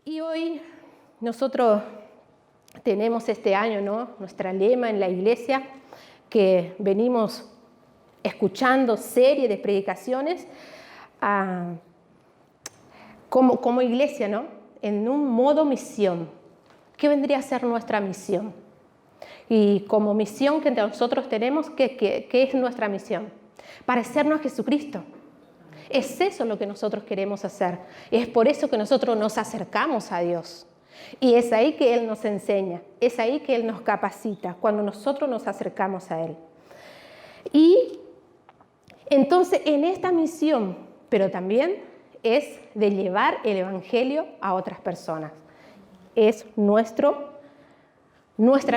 Y hoy nosotros tenemos este año, ¿no?, nuestra lema en la iglesia, que venimos escuchando serie de predicaciones como iglesia, ¿no?, en un modo misión. ¿Qué vendría a ser nuestra misión? Y como misión que nosotros tenemos, ¿qué es nuestra misión? Parecernos a Jesucristo. Es eso lo que nosotros queremos hacer. Es por eso que nosotros nos acercamos a Dios. Y es ahí que Él nos enseña, es ahí que Él nos capacita, cuando nosotros nos acercamos a Él. Y entonces en esta misión, pero también es de llevar el Evangelio a otras personas. Es nuestra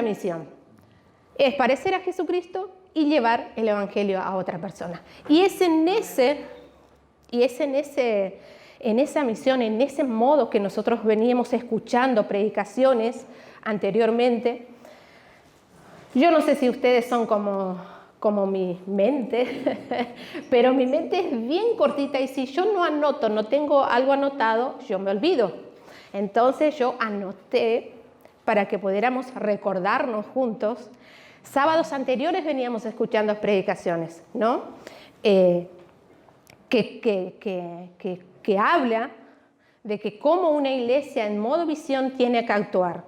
misión. Es parecer a Jesucristo y llevar el Evangelio a otra persona. Y es en esa misión, en ese modo que nosotros veníamos escuchando predicaciones anteriormente. Yo no sé si ustedes son como mi mente, pero mi mente es bien cortita y si yo no anoto, no tengo algo anotado, yo me olvido. Entonces yo anoté para que pudiéramos recordarnos juntos. Sábados anteriores veníamos escuchando predicaciones, ¿no? Que habla de que cómo una iglesia en modo visión tiene que actuar.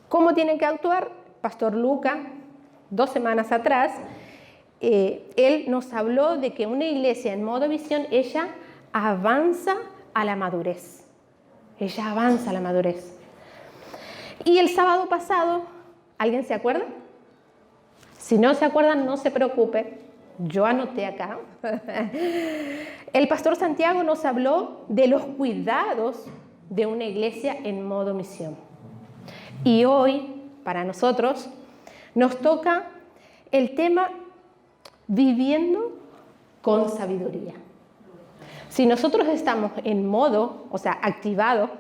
¿Cómo tiene que actuar? Pastor Luca, 2 semanas atrás, él nos habló de que una iglesia en modo visión, ella avanza a la madurez. Ella avanza a la madurez. Y el sábado pasado, ¿alguien se acuerda? Si no se acuerdan, no se preocupe. Yo anoté acá. El pastor Santiago nos habló de los cuidados de una iglesia en modo misión. Y hoy, para nosotros, nos toca el tema viviendo con sabiduría. Si nosotros estamos en modo, o sea, activados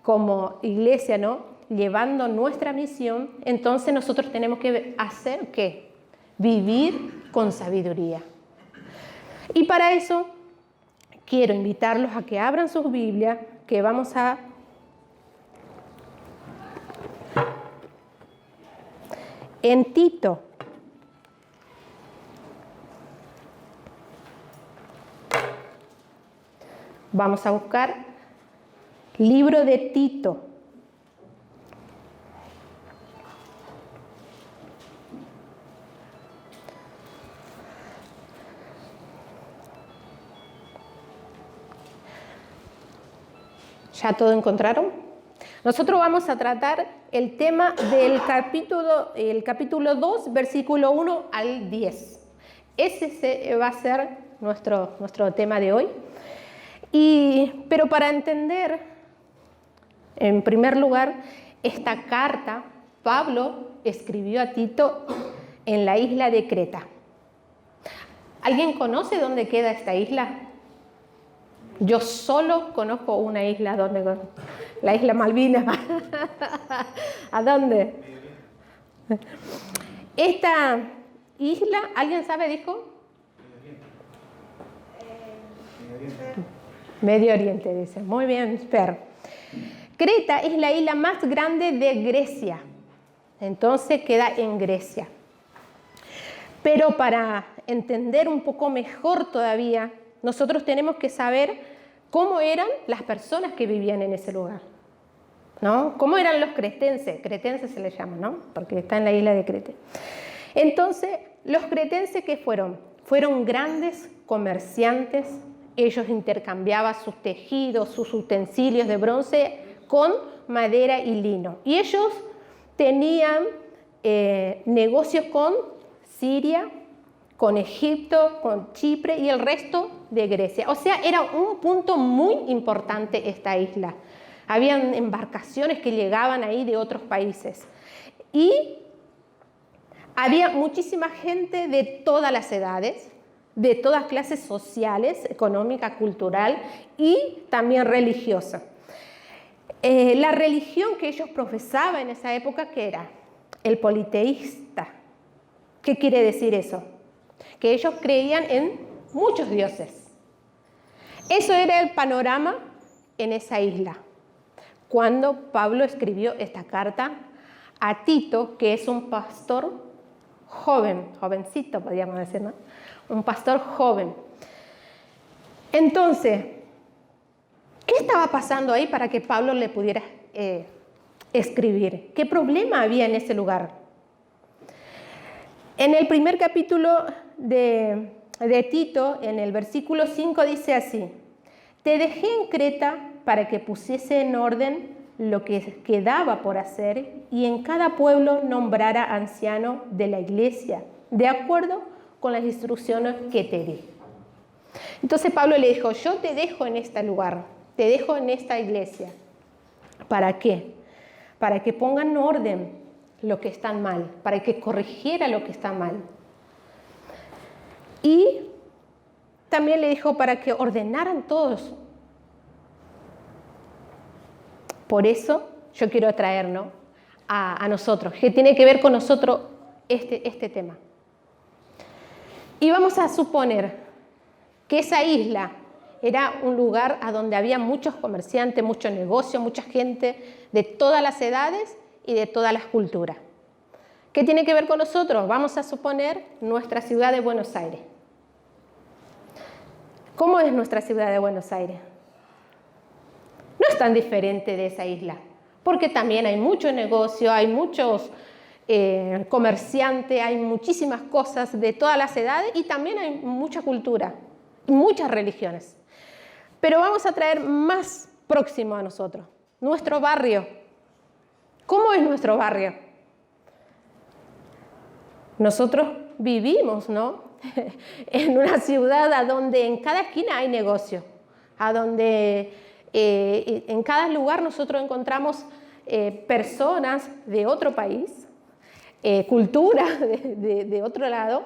como iglesia, ¿no?, llevando nuestra misión, entonces nosotros tenemos que hacer ¿qué? Vivir con sabiduría. Y para eso quiero invitarlos a que abran sus Biblias, que vamos en Tito. Vamos a buscar libro de Tito. ¿Ya todo encontraron? Nosotros vamos a tratar el tema del capítulo 2, versículo 1 al 10. Ese va a ser nuestro tema de hoy. Pero para entender, en primer lugar, esta carta, Pablo escribió a Tito en la isla de Creta. ¿Alguien conoce dónde queda esta isla? Yo solo conozco una isla, la isla Malvinas. ¿A dónde? Esta isla, ¿alguien sabe, dijo? Medio Oriente, dice. Muy bien, Fer. Creta es la isla más grande de Grecia. Entonces queda en Grecia. Pero para entender un poco mejor todavía, nosotros tenemos que saber cómo eran las personas que vivían en ese lugar, ¿no? ¿Cómo eran los cretenses? Cretenses se les llama, ¿no? Porque está en la isla de Creta. Entonces, los cretenses, ¿qué fueron? Fueron grandes comerciantes. Ellos intercambiaban sus tejidos, sus utensilios de bronce con madera y lino. Y ellos tenían negocios con Siria, con Egipto, con Chipre y el resto de Grecia. O sea, era un punto muy importante esta isla. Habían embarcaciones que llegaban ahí de otros países. Y había muchísima gente de todas las edades, de todas clases sociales, económica, cultural y también religiosa. La religión que ellos profesaban en esa época, ¿qué era? El politeísta. ¿Qué quiere decir eso? Que ellos creían en muchos dioses. Eso era el panorama en esa isla. cuando Pablo escribió esta carta a Tito, que es un pastor joven, jovencito podríamos decir, ¿no? Un pastor joven. Entonces, ¿qué estaba pasando ahí para que Pablo le pudiera escribir? ¿Qué problema había en ese lugar? En el primer capítulo de Tito, en el versículo 5, dice así: te dejé en Creta para que pusiese en orden lo que quedaba por hacer y en cada pueblo nombrara anciano de la iglesia, de acuerdo con las instrucciones que te di. Entonces Pablo le dijo: yo te dejo en este lugar, te dejo en esta iglesia. ¿Para qué? Para que pongan en orden lo que está mal, para que corrigiera lo que está mal. Y también le dijo para que ordenaran todos. Por eso yo quiero traernos a nosotros, que tiene que ver con nosotros este tema. Y vamos a suponer que esa isla era un lugar a donde había muchos comerciantes, mucho negocio, mucha gente de todas las edades y de todas las culturas. ¿Qué tiene que ver con nosotros? Vamos a suponer nuestra ciudad de Buenos Aires. ¿Cómo es nuestra ciudad de Buenos Aires? No es tan diferente de esa isla, porque también hay mucho negocio, hay muchos comerciantes, hay muchísimas cosas de todas las edades y también hay mucha cultura, muchas religiones. Pero vamos a traer más próximo a nosotros, nuestro barrio. ¿Cómo es nuestro barrio? Nosotros vivimos, ¿no? En una ciudad a donde en cada esquina hay negocio, a donde en cada lugar nosotros encontramos personas de otro país, cultura de otro lado,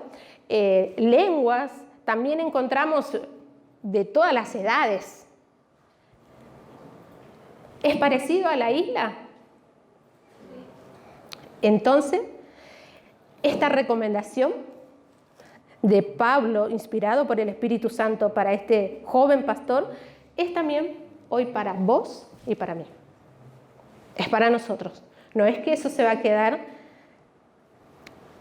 lenguas, también encontramos de todas las edades. ¿Es parecido a la isla? Entonces, esta recomendación de Pablo, inspirado por el Espíritu Santo para este joven pastor, es también hoy para vos y para mí. Es para nosotros. No es que eso se va a quedar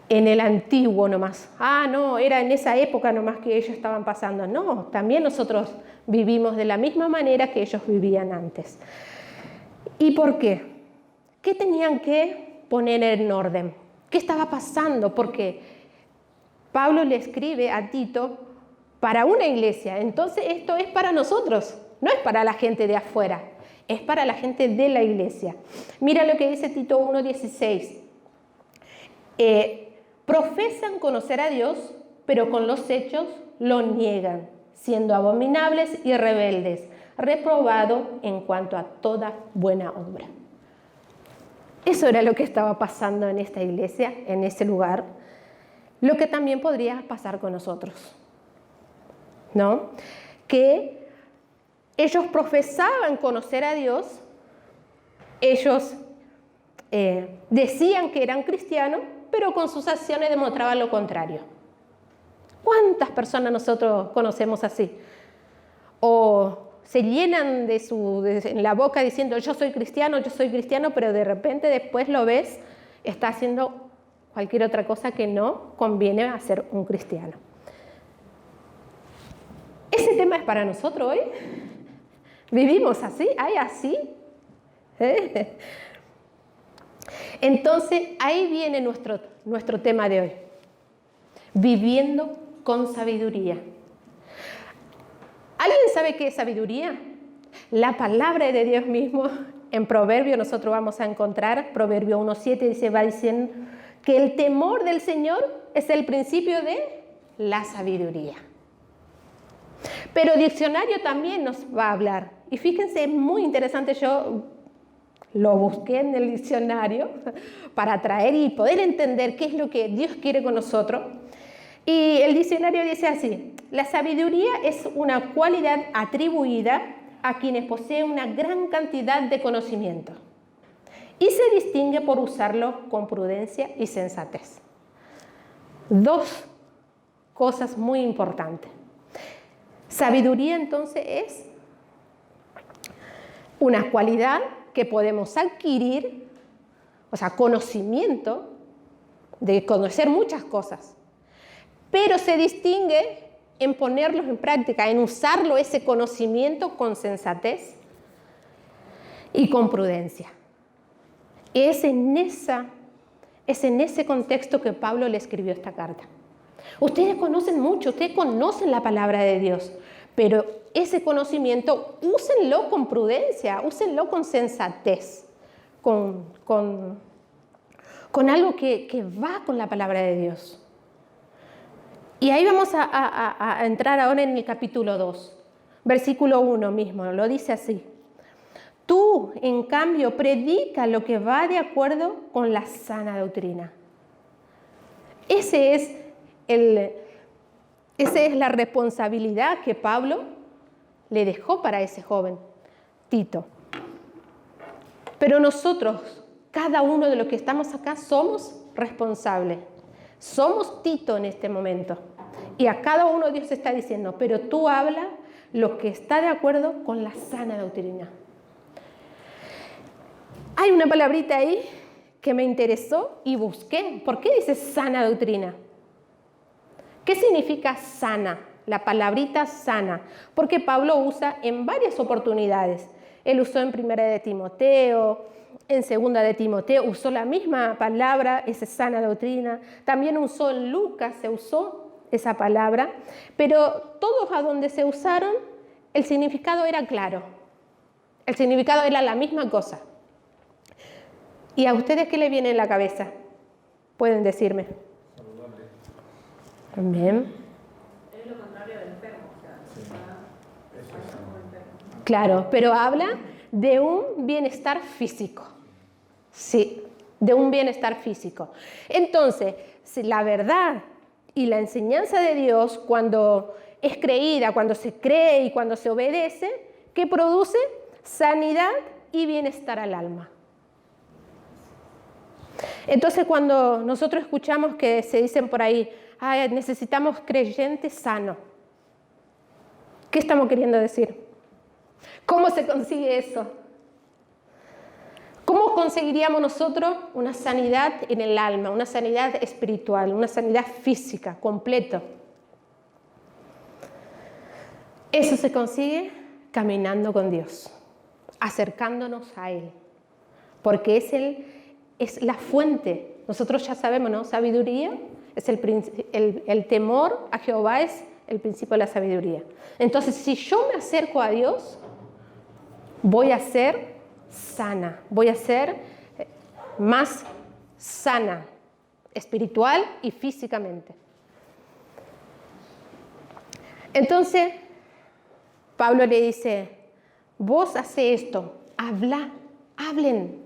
en el antiguo nomás. Ah, no, era en esa época nomás que ellos estaban pasando. No, también nosotros vivimos de la misma manera que ellos vivían antes. ¿Y por qué? ¿Qué tenían que poner en orden? ¿Qué estaba pasando? Porque Pablo le escribe a Tito para una iglesia. Entonces esto es para nosotros, no es para la gente de afuera, es para la gente de la iglesia. Mira lo que dice Tito 1:16. Profesan conocer a Dios, pero con los hechos lo niegan, siendo abominables y rebeldes, reprobados en cuanto a toda buena obra. Eso era lo que estaba pasando en esta iglesia, en ese lugar, lo que también podría pasar con nosotros, ¿no? Que ellos profesaban conocer a Dios, ellos decían que eran cristianos, pero con sus acciones demostraban lo contrario. ¿Cuántas personas nosotros conocemos así? O se llenan en la boca diciendo yo soy cristiano, pero de repente después lo ves, está haciendo cualquier otra cosa que no conviene a ser un cristiano. Ese tema es para nosotros hoy. ¿Vivimos así? ¿Hay así? Entonces, ahí viene nuestro tema de hoy. Viviendo con sabiduría. ¿Alguien sabe qué es sabiduría? La palabra de Dios mismo, en Proverbio nosotros vamos a encontrar, Proverbio 1:7 va diciendo que el temor del Señor es el principio de la sabiduría. Pero el diccionario también nos va a hablar. Y fíjense, es muy interesante, yo lo busqué en el diccionario para traer y poder entender qué es lo que Dios quiere con nosotros. Y el diccionario dice así: la sabiduría es una cualidad atribuida a quienes poseen una gran cantidad de conocimiento y se distingue por usarlo con prudencia y sensatez. Dos cosas muy importantes. Sabiduría entonces es una cualidad que podemos adquirir, o sea, conocimiento, de conocer muchas cosas, pero se distingue en ponerlos en práctica, en usarlo ese conocimiento con sensatez y con prudencia. Es en ese contexto que Pablo le escribió esta carta. Ustedes conocen mucho, ustedes conocen la palabra de Dios, pero ese conocimiento úsenlo con prudencia, úsenlo con sensatez, con algo que va con la palabra de Dios. Y ahí vamos a entrar ahora en el capítulo 2, versículo 1 mismo, lo dice así. Tú, en cambio, predica lo que va de acuerdo con la sana doctrina. Esa es la responsabilidad que Pablo le dejó para ese joven, Tito. Pero nosotros, cada uno de los que estamos acá, somos responsables. Somos Tito en este momento. Y a cada uno Dios está diciendo, pero tú habla lo que está de acuerdo con la sana doctrina. Hay una palabrita ahí que me interesó y busqué. ¿Por qué dice sana doctrina? ¿Qué significa sana? La palabrita sana. Porque Pablo usa en varias oportunidades. Él usó en 1 de Timoteo, en 2 de Timoteo, usó la misma palabra, esa sana doctrina. También usó en Lucas, se usó esa palabra. Pero todos a donde se usaron, el significado era claro. El significado era la misma cosa. ¿Y a ustedes qué les viene en la cabeza? Pueden decirme. Saludable. También. Es lo contrario del enfermo. Claro, pero habla de un bienestar físico. Sí, de un bienestar físico. Entonces, la verdad y la enseñanza de Dios, cuando es creída, cuando se cree y cuando se obedece, ¿qué produce? Sanidad y bienestar al alma. Entonces, cuando nosotros escuchamos que se dicen por ahí, necesitamos creyentes sanos, ¿qué estamos queriendo decir? ¿Cómo se consigue eso? ¿Cómo conseguiríamos nosotros una sanidad en el alma, una sanidad espiritual, una sanidad física completa? Eso se consigue caminando con Dios, acercándonos a Él, porque es la fuente. Nosotros ya sabemos, ¿no? Sabiduría es el temor a Jehová es el principio de la sabiduría. Entonces, si yo me acerco a Dios, voy a ser sana, voy a ser más sana, espiritual y físicamente. Entonces, Pablo le dice, vos haces esto, hablen.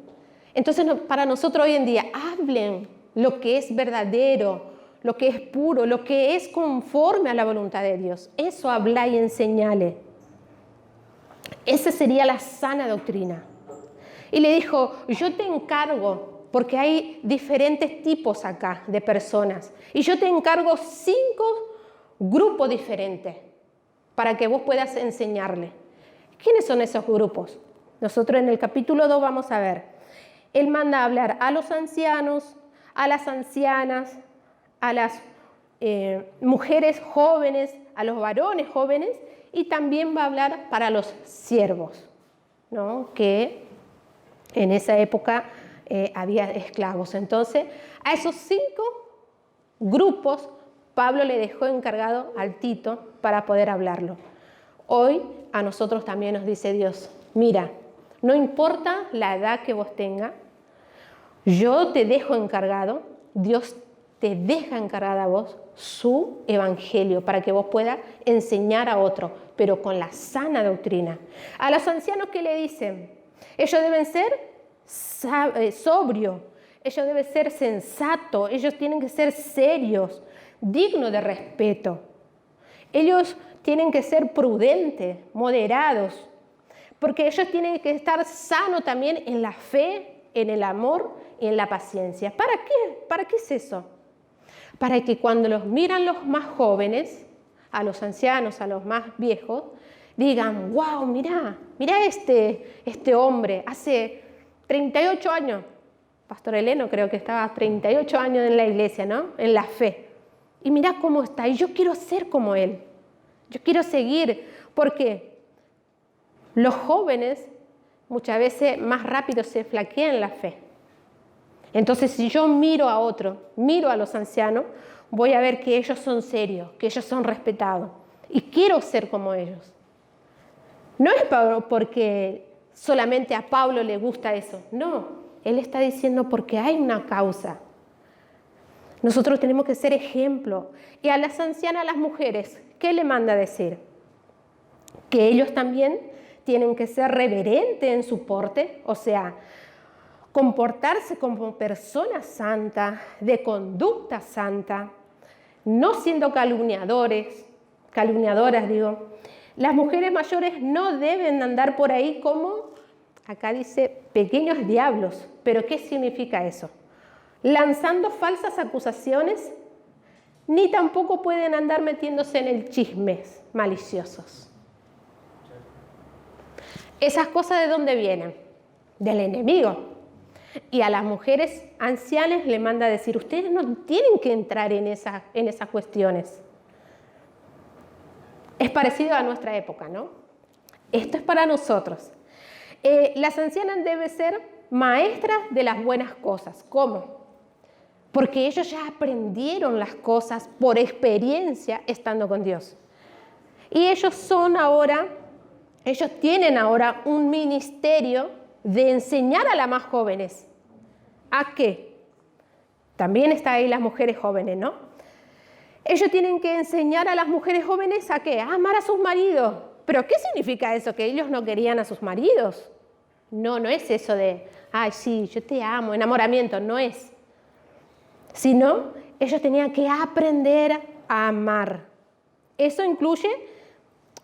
Entonces, para nosotros hoy en día, hablen lo que es verdadero, lo que es puro, lo que es conforme a la voluntad de Dios. Eso habla y enseñale. Esa sería la sana doctrina. Y le dijo, yo te encargo, porque hay diferentes tipos acá de personas, y yo te encargo 5 grupos diferentes para que vos puedas enseñarle. ¿Quiénes son esos grupos? Nosotros en el capítulo 2 vamos a ver. Él manda a hablar a los ancianos, a las ancianas, a las mujeres jóvenes, a los varones jóvenes, y también va a hablar para los siervos, ¿no? Que en esa época había esclavos. Entonces, a esos 5 grupos, Pablo le dejó encargado al Tito para poder hablarlo. Hoy a nosotros también nos dice Dios, mira, no importa la edad que vos tengas, yo te dejo encargado, Dios te deja encargada a vos su evangelio para que vos puedas enseñar a otro, pero con la sana doctrina. A los ancianos, ¿qué le dicen? Ellos deben ser sobrios, ellos deben ser sensatos, ellos tienen que ser serios, dignos de respeto. Ellos tienen que ser prudentes, moderados, porque ellos tienen que estar sanos también en la fe, en el amor y en la paciencia. ¿Para qué? ¿Para qué es eso? Para que cuando los miran los más jóvenes, a los ancianos, a los más viejos, digan, wow, mirá este hombre, hace 38 años, Pastor Eleno creo que estaba 38 años en la iglesia, ¿no? En la fe. Y mirá cómo está, y yo quiero ser como él, yo quiero seguir, porque los jóvenes muchas veces más rápido se flaquean la fe. Entonces, si yo miro a otro, miro a los ancianos, voy a ver que ellos son serios, que ellos son respetados, y quiero ser como ellos. No es porque solamente a Pablo le gusta eso, no, él está diciendo porque hay una causa. Nosotros tenemos que ser ejemplo. Y a las ancianas, a las mujeres, ¿qué le manda a decir? Que ellos también tienen que ser reverentes en su porte, o sea, comportarse como personas santas, de conducta santa, no siendo calumniadoras, digo. Las mujeres mayores no deben andar por ahí como, acá dice, pequeños diablos. ¿Pero qué significa eso? Lanzando falsas acusaciones, ni tampoco pueden andar metiéndose en el chismes maliciosos. Esas cosas, ¿de dónde vienen? Del enemigo. Y a las mujeres ancianas le manda a decir, ustedes no tienen que entrar en esas cuestiones. Es parecido a nuestra época, ¿no? Esto es para nosotros. Las ancianas deben ser maestras de las buenas cosas. ¿Cómo? Porque ellos ya aprendieron las cosas por experiencia estando con Dios. Y ellos tienen ahora un ministerio de enseñar a las más jóvenes. ¿A qué? También está ahí las mujeres jóvenes, ¿no? Ellos tienen que enseñar a las mujeres jóvenes ¿a qué? A amar a sus maridos. ¿Pero qué significa eso? ¿Que ellos no querían a sus maridos? No, no es eso de, ay, sí, yo te amo, enamoramiento, no es. Sino, ellos tenían que aprender a amar. Eso incluye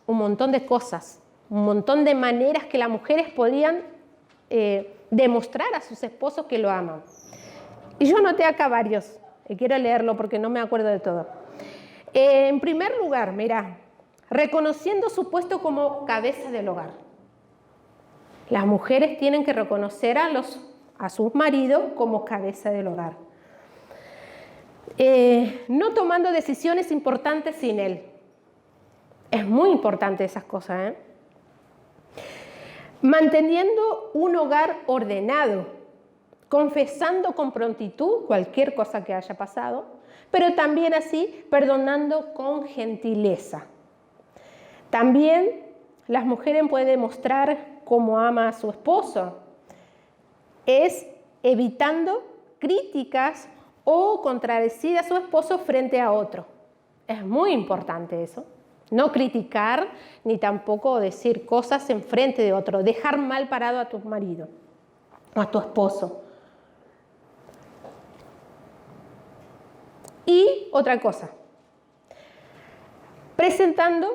un montón de cosas, un montón de maneras que las mujeres podían demostrar a sus esposos que lo aman. Y yo anoté acá varios, y quiero leerlo porque no me acuerdo de todo. En primer lugar, mira, reconociendo su puesto como cabeza del hogar. Las mujeres tienen que reconocer a sus maridos como cabeza del hogar. No tomando decisiones importantes sin él. Es muy importante esas cosas, ¿eh? Manteniendo un hogar ordenado, confesando con prontitud cualquier cosa que haya pasado, pero también así perdonando con gentileza. También las mujeres pueden demostrar cómo ama a su esposo. Es evitando críticas o contradecir a su esposo frente a otro. Es muy importante eso. No criticar ni tampoco decir cosas en frente de otro. Dejar mal parado a tu marido o a tu esposo. Y otra cosa. Prestando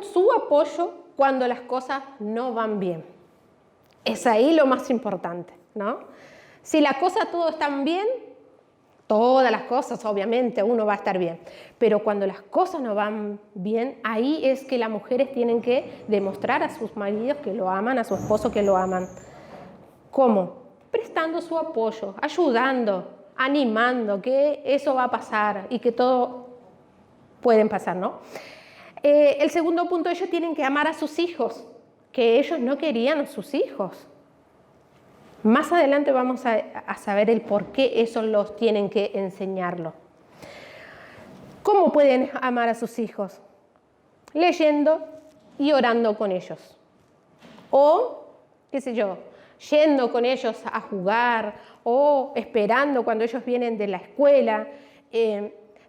su apoyo cuando las cosas no van bien. Es ahí lo más importante, ¿no? Si las cosas todo están bien, todas las cosas, obviamente, uno va a estar bien. Pero cuando las cosas no van bien, ahí es que las mujeres tienen que demostrar a sus maridos que lo aman, a su esposo que lo aman. ¿Cómo? Prestando su apoyo, ayudando, animando, que eso va a pasar y que todo pueden pasar, ¿no? El segundo punto, ellos tienen que amar a sus hijos, que ellos no querían a sus hijos. Más adelante vamos a saber el por qué eso los tienen que enseñarlo. ¿Cómo pueden amar a sus hijos? Leyendo y orando con ellos. O, qué sé yo, yendo con ellos a jugar o esperando cuando ellos vienen de la escuela.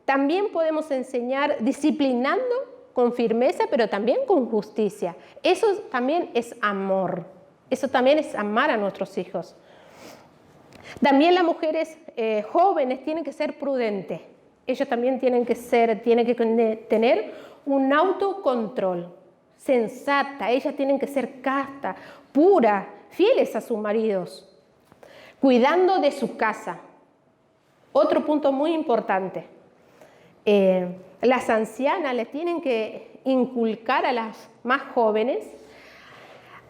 También podemos enseñar disciplinando con firmeza, pero también con justicia. Eso también es amor. Eso también es amar a nuestros hijos. También las mujeres jóvenes tienen que ser prudentes. Ellas también tienen que tener un autocontrol, sensata. Ellas tienen que ser castas, puras, fieles a sus maridos, cuidando de su casa. Otro punto muy importante. las ancianas les tienen que inculcar a las más jóvenes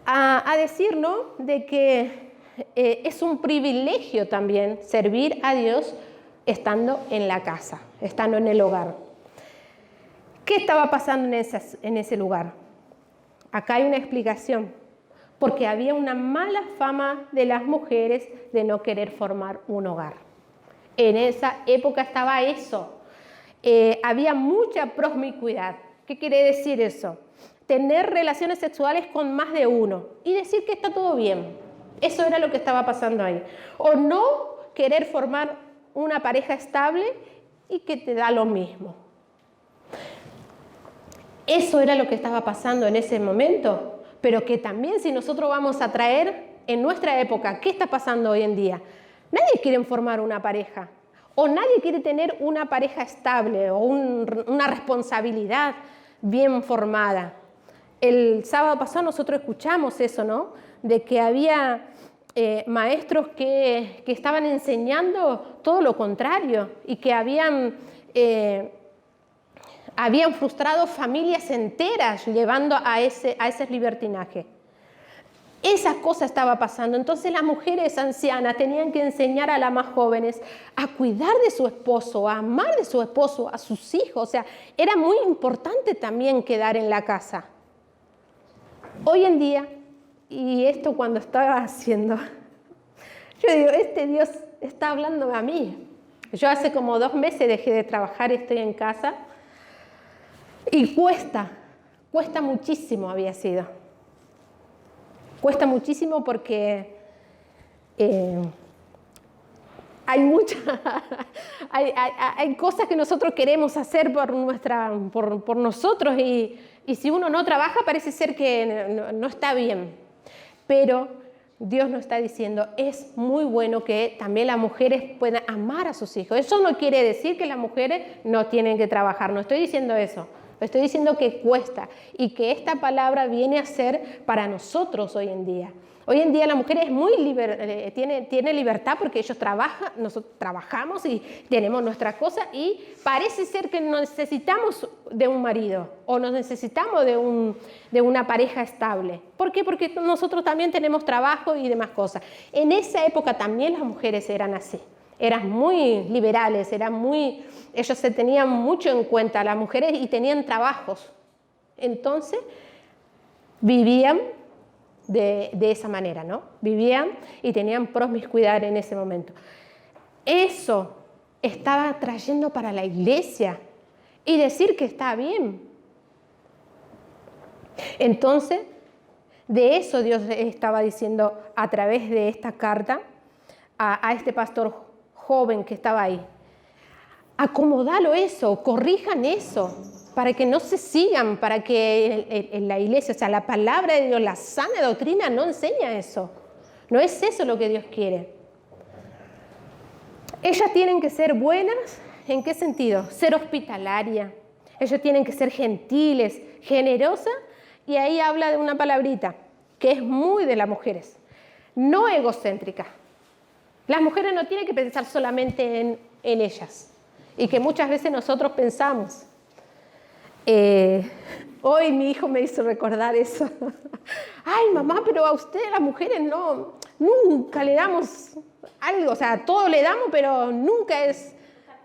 a decir, ¿no?, de que es un privilegio también servir a Dios estando en la casa, estando en el hogar. ¿Qué estaba pasando en ese lugar? Acá hay una explicación, porque había una mala fama de las mujeres de no querer formar un hogar. En esa época estaba eso. Había mucha promiscuidad. ¿Qué quiere decir eso? Tener relaciones sexuales con más de uno y decir que está todo bien. Eso era lo que estaba pasando ahí. O no querer formar una pareja estable y que te da lo mismo. Eso era lo que estaba pasando en ese momento, pero que también si nosotros vamos a traer en nuestra época, ¿qué está pasando hoy en día? Nadie quiere formar una pareja, o nadie quiere tener una pareja estable o una responsabilidad bien formada. El sábado pasado nosotros escuchamos eso, ¿no? De que había maestros que estaban enseñando todo lo contrario y que habían frustrado familias enteras llevando a ese libertinaje. Esa cosa estaba pasando. Entonces las mujeres ancianas tenían que enseñar a las más jóvenes a cuidar de su esposo, a amar de su esposo, a sus hijos. O sea, era muy importante también quedar en la casa. Hoy en día, y esto cuando estaba haciendo, yo digo, este Dios está hablando a mí. Yo hace como 2 meses dejé de trabajar, estoy en casa. Y cuesta muchísimo había sido. Cuesta muchísimo porque hay cosas que nosotros queremos hacer por nosotros y si uno no trabaja parece ser que no está bien. Pero Dios nos está diciendo, es muy bueno que también las mujeres puedan amar a sus hijos. Eso no quiere decir que las mujeres no tienen que trabajar, no estoy diciendo eso. Estoy diciendo que cuesta y que esta palabra viene a ser para nosotros hoy en día. Hoy en día la mujer es muy tiene libertad porque ellos trabajan, nosotros trabajamos y tenemos nuestras cosas y parece ser que necesitamos de un marido o nos necesitamos de una pareja estable. ¿Por qué? Porque nosotros también tenemos trabajo y demás cosas. En esa época también las mujeres eran así. Eran muy liberales, ellos se tenían mucho en cuenta, las mujeres, y tenían trabajos. Entonces, vivían de esa manera, ¿no? Vivían y tenían promiscuidad en ese momento. Eso estaba trayendo para la iglesia y decir que está bien. Entonces, de eso Dios estaba diciendo a través de esta carta a este pastor joven que estaba ahí. Acomodalo eso, corrijan eso, para que no se sigan, para que en la iglesia, o sea, la palabra de Dios, la sana doctrina no enseña eso. No es eso lo que Dios quiere. Ellas tienen que ser buenas, ¿en qué sentido? Ser hospitalaria. Ellas tienen que ser gentiles, generosas, y ahí habla de una palabrita que es muy de las mujeres, no egocéntrica. Las mujeres no tienen que pensar solamente en ellas y que muchas veces nosotros pensamos. Hoy mi hijo me hizo recordar eso. Ay, mamá, pero a ustedes las mujeres nunca le damos algo, o sea, todo le damos, pero nunca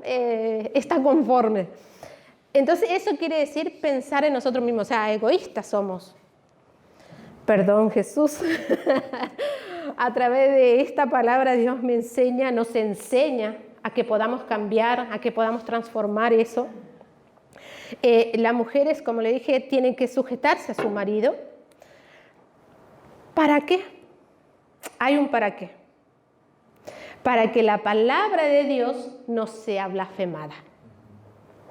está conforme. Entonces eso quiere decir pensar en nosotros mismos, o sea, egoístas somos. Perdón, Jesús. A través de esta palabra Dios nos enseña a que podamos cambiar, a que podamos transformar eso. Las mujeres, como le dije, tienen que sujetarse a su marido. ¿Para qué? Hay un para qué. Para que la palabra de Dios no sea blasfemada.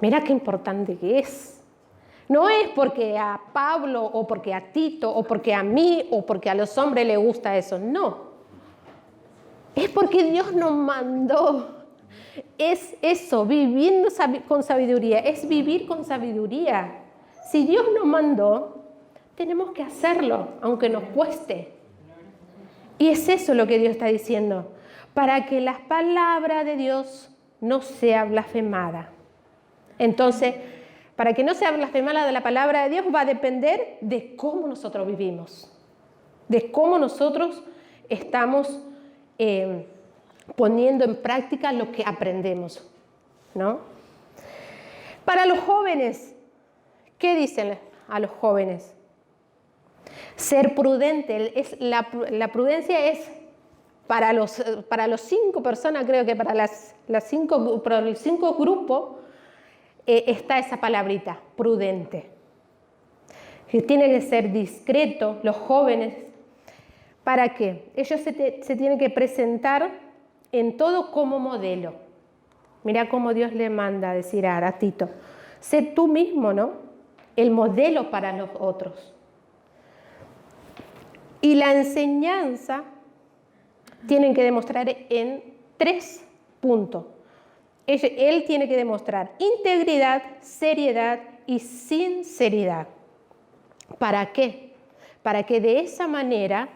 Mira qué importante que es. No es porque a Pablo o porque a Tito o porque a mí o porque a los hombres les gusta eso, no. Es porque Dios nos mandó. Es eso, viviendo con sabiduría, es vivir con sabiduría. Si Dios nos mandó, tenemos que hacerlo, aunque nos cueste. Y es eso lo que Dios está diciendo, para que la palabra de Dios no sea blasfemada. Entonces, para que no sea blasfemada de la palabra de Dios, va a depender de cómo nosotros vivimos, de cómo nosotros estamos poniendo en práctica lo que aprendemos, ¿no? Para los jóvenes, ¿qué dicen a los jóvenes? Ser prudente. La prudencia es para los 5 personas, creo que para los 5 grupos está esa palabrita, prudente. Que tiene que ser discreto, los jóvenes. ¿Para qué? Ellos se tienen que presentar en todo como modelo. Mira cómo Dios le manda a decir a Tito, sé tú mismo, ¿no? El modelo para los otros. Y la enseñanza tienen que demostrar en 3 puntos. Él tiene que demostrar integridad, seriedad y sinceridad. ¿Para qué? Para que de esa manera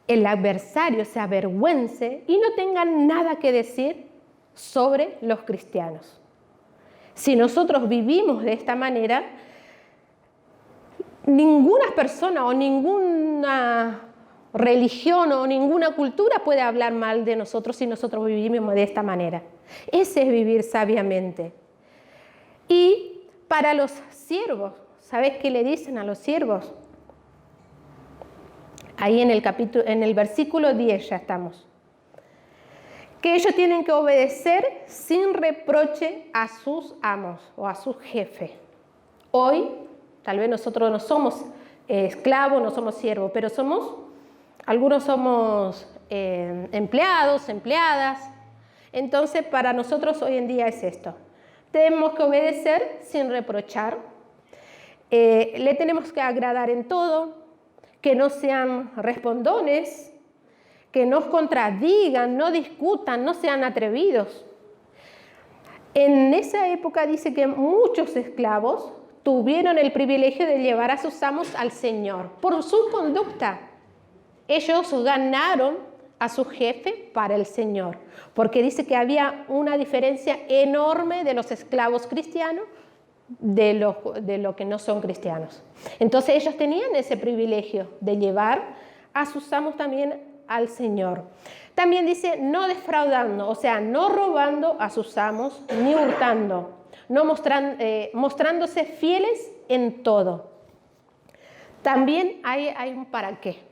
el adversario se avergüence y no tenga nada que decir sobre los cristianos. Si nosotros vivimos de esta manera, ninguna persona o ninguna religión o ninguna cultura puede hablar mal de nosotros si nosotros vivimos de esta manera. Ese es vivir sabiamente. Y para los siervos, ¿sabes qué le dicen a los siervos? Ahí en el versículo 10 ya estamos. Que ellos tienen que obedecer sin reproche a sus amos o a su jefe. Hoy, tal vez nosotros no somos esclavos, no somos siervos, pero algunos somos empleados, empleadas. Entonces, para nosotros hoy en día es esto. Tenemos que obedecer sin reprochar. Le tenemos que agradar en todo, que no sean respondones, que nos contradigan, no discutan, no sean atrevidos. En esa época dice que muchos esclavos tuvieron el privilegio de llevar a sus amos al Señor por su conducta. Ellos ganaron a su jefe para el Señor, porque dice que había una diferencia enorme de los esclavos cristianos de lo que no son cristianos. Entonces ellos tenían ese privilegio de llevar a sus amos también al Señor. También dice no defraudando, o sea, no robando a sus amos ni hurtando, no mostrándose fieles en todo. También hay un para qué.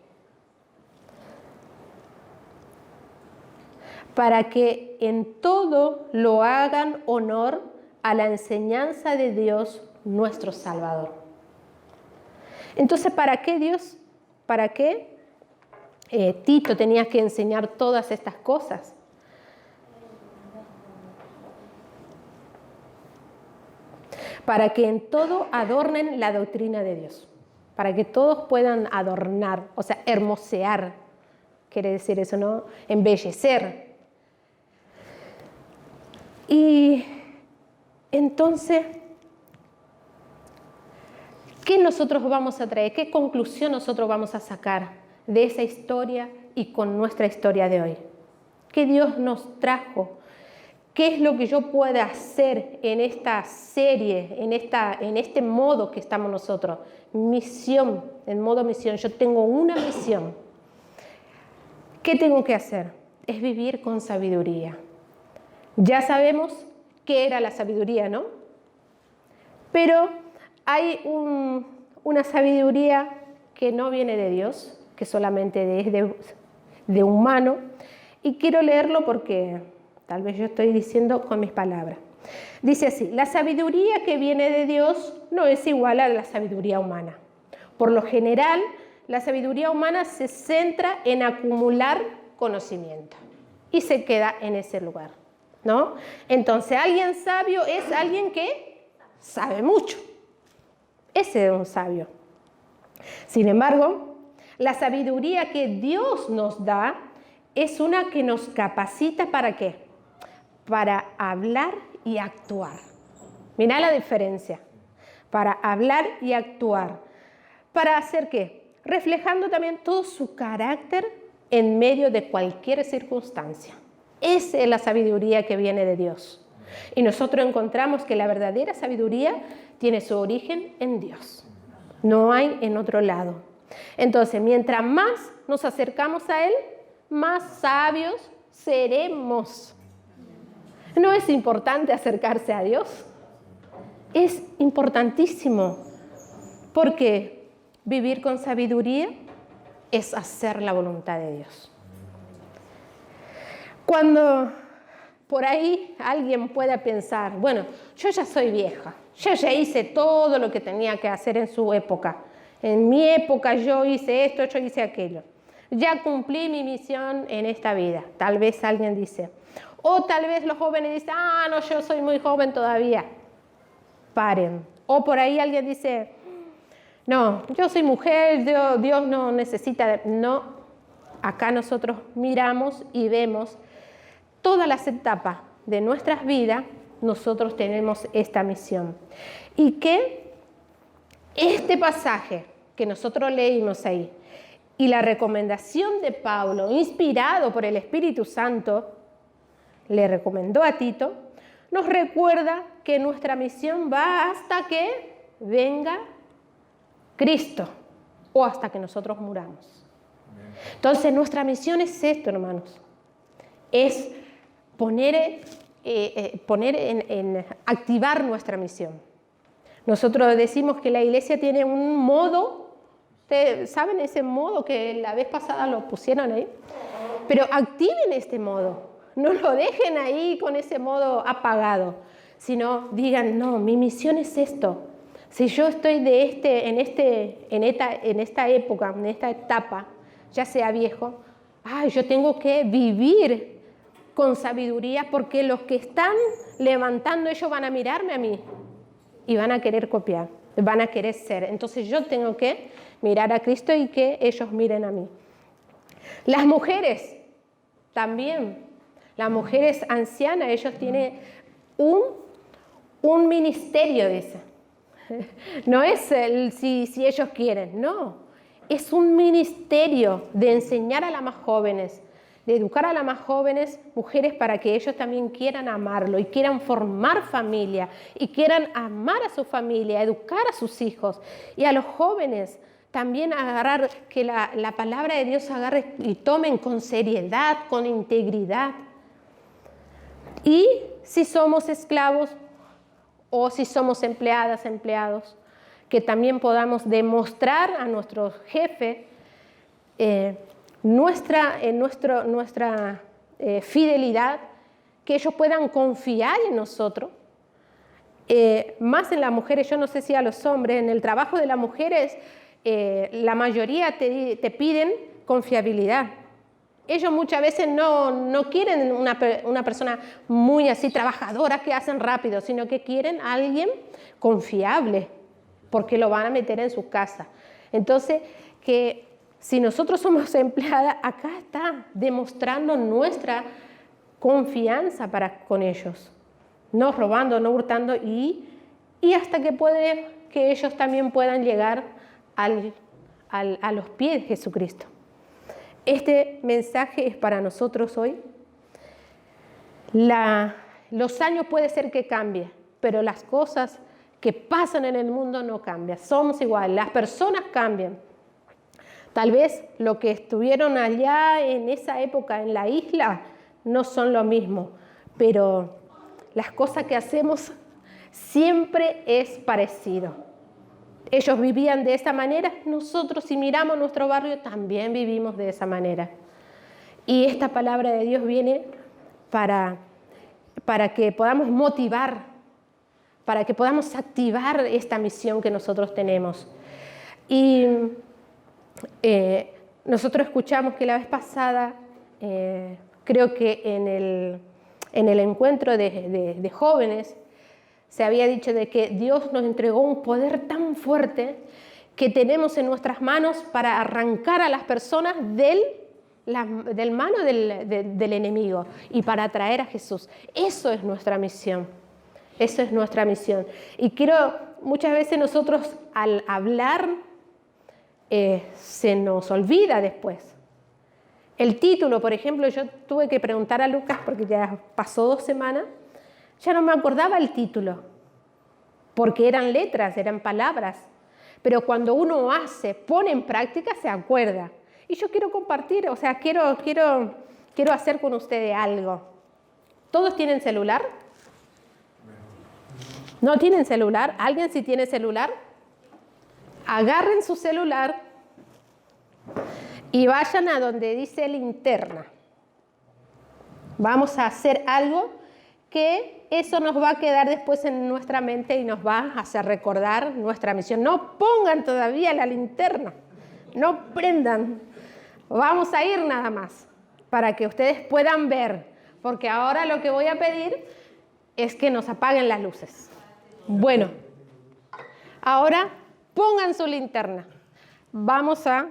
Para que en todo lo hagan honor a la enseñanza de Dios, nuestro Salvador. Entonces, ¿para qué Tito tenía que enseñar todas estas cosas? Para que en todo adornen la doctrina de Dios. Para que todos puedan adornar, o sea, hermosear. Quiere decir eso, ¿no? Embellecer. Y entonces, ¿qué nosotros vamos a traer? ¿Qué conclusión nosotros vamos a sacar de esa historia y con nuestra historia de hoy? ¿Qué Dios nos trajo? ¿Qué es lo que yo puedo hacer en esta serie, en este modo que estamos nosotros? Misión, en modo misión. Yo tengo una misión. ¿Qué tengo que hacer? Es vivir con sabiduría. Ya sabemos qué era la sabiduría, ¿no? Pero hay una sabiduría que no viene de Dios, que solamente es de humano. Y quiero leerlo porque tal vez yo estoy diciendo con mis palabras. Dice así, la sabiduría que viene de Dios no es igual a la sabiduría humana. Por lo general, la sabiduría humana se centra en acumular conocimiento y se queda en ese lugar, ¿no? Entonces, alguien sabio es alguien que sabe mucho. Ese es un sabio. Sin embargo, la sabiduría que Dios nos da es una que nos capacita ¿para qué? Para hablar y actuar. Mirá la diferencia. Para hablar y actuar. ¿Para hacer qué? Reflejando también todo su carácter en medio de cualquier circunstancia. Esa es la sabiduría que viene de Dios. Y nosotros encontramos que la verdadera sabiduría tiene su origen en Dios. No hay en otro lado. Entonces, mientras más nos acercamos a Él, más sabios seremos. ¿No es importante acercarse a Dios? Es importantísimo, porque vivir con sabiduría es hacer la voluntad de Dios. Cuando por ahí alguien pueda pensar, bueno, yo ya soy vieja, yo ya hice todo lo que tenía que hacer en su época. En mi época yo hice esto, yo hice aquello. Ya cumplí mi misión en esta vida, tal vez alguien dice. O tal vez los jóvenes dicen, no, yo soy muy joven todavía. Paren. O por ahí alguien dice, no, yo soy mujer, Dios no necesita. No, acá nosotros miramos y vemos todas las etapas de nuestras vidas, nosotros tenemos esta misión. Y que este pasaje que nosotros leímos ahí y la recomendación de Pablo, inspirado por el Espíritu Santo, le recomendó a Tito, nos recuerda que nuestra misión va hasta que venga Cristo o hasta que nosotros muramos. Entonces nuestra misión es esto, hermanos, es activar nuestra misión. Nosotros decimos que la iglesia tiene un modo, ¿ustedes saben ese modo que la vez pasada lo pusieron ahí? Pero activen este modo, no lo dejen ahí con ese modo apagado, sino digan, no, mi misión es esto. Si yo estoy en esta época, en esta etapa, ya sea viejo, yo tengo que vivir con sabiduría, porque los que están levantando, ellos van a mirarme a mí y van a querer copiar, van a querer ser. Entonces yo tengo que mirar a Cristo y que ellos miren a mí. Las mujeres también, las mujeres ancianas, ellos tienen un ministerio, dice. No es si ellos quieren, no. Es un ministerio de enseñar a las más jóvenes, de educar a las más jóvenes mujeres para que ellos también quieran amarlo y quieran formar familia y quieran amar a su familia, educar a sus hijos. Y a los jóvenes también agarrar, que la palabra de Dios agarre y tomen con seriedad, con integridad. Y si somos esclavos o si somos empleadas, empleados, que también podamos demostrar a nuestro jefe nuestra fidelidad, que ellos puedan confiar en nosotros. Más en las mujeres, yo no sé si a los hombres, en el trabajo de las mujeres, la mayoría te piden confiabilidad. Ellos muchas veces no quieren una persona muy así trabajadora que hacen rápido, sino que quieren a alguien confiable, porque lo van a meter en su casa. Entonces, que si nosotros somos empleadas, acá está demostrando nuestra confianza con ellos. No robando, no hurtando y hasta que ellos también puedan llegar a los pies de Jesucristo. Este mensaje es para nosotros hoy. Los años puede ser que cambien, pero las cosas que pasan en el mundo no cambian. Somos iguales, las personas cambian. Tal vez lo que estuvieron allá en esa época en la isla no son lo mismo, pero las cosas que hacemos siempre es parecido. Ellos vivían de esa manera, nosotros si miramos nuestro barrio también vivimos de esa manera. Y esta palabra de Dios viene para que podamos motivar, para que podamos activar esta misión que nosotros tenemos. Y nosotros escuchamos que la vez pasada, creo que en el encuentro de jóvenes, se había dicho de que Dios nos entregó un poder tan fuerte que tenemos en nuestras manos para arrancar a las personas del mano del enemigo y para atraer a Jesús. Eso es nuestra misión. Eso es nuestra misión. Y muchas veces nosotros al hablar se nos olvida después. El título, por ejemplo, yo tuve que preguntar a Lucas porque ya pasó 2 semanas. Ya no me acordaba el título, porque eran letras, eran palabras. Pero cuando uno hace, pone en práctica, se acuerda. Y yo quiero compartir, o sea, quiero hacer con ustedes algo. ¿Todos tienen celular? ¿No tienen celular? ¿Alguien sí tiene celular? Agarren su celular y vayan a donde dice linterna. Vamos a hacer algo que eso nos va a quedar después en nuestra mente y nos va a hacer recordar nuestra misión. No pongan todavía la linterna, no prendan. Vamos a ir nada más para que ustedes puedan ver, porque ahora lo que voy a pedir es que nos apaguen las luces. Bueno, ahora pongan su linterna. Vamos a...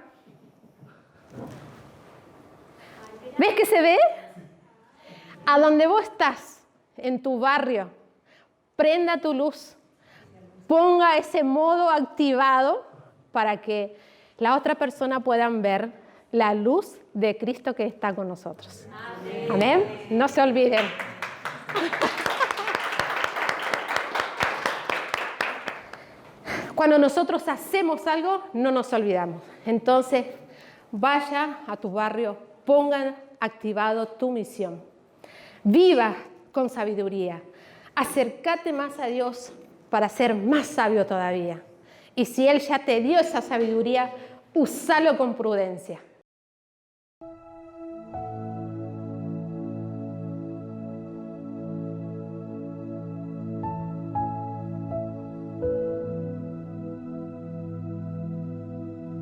¿Ves que se ve? A donde vos estás, en tu barrio, prenda tu luz. Ponga ese modo activado para que la otra persona pueda ver la luz de Cristo que está con nosotros. Amén. ¿Amén? No se olviden. Cuando nosotros hacemos algo, no nos olvidamos. Entonces, vaya a tu barrio, pongan activado tu misión. Viva con sabiduría. Acércate más a Dios para ser más sabio todavía. Y si Él ya te dio esa sabiduría, úsalo con prudencia.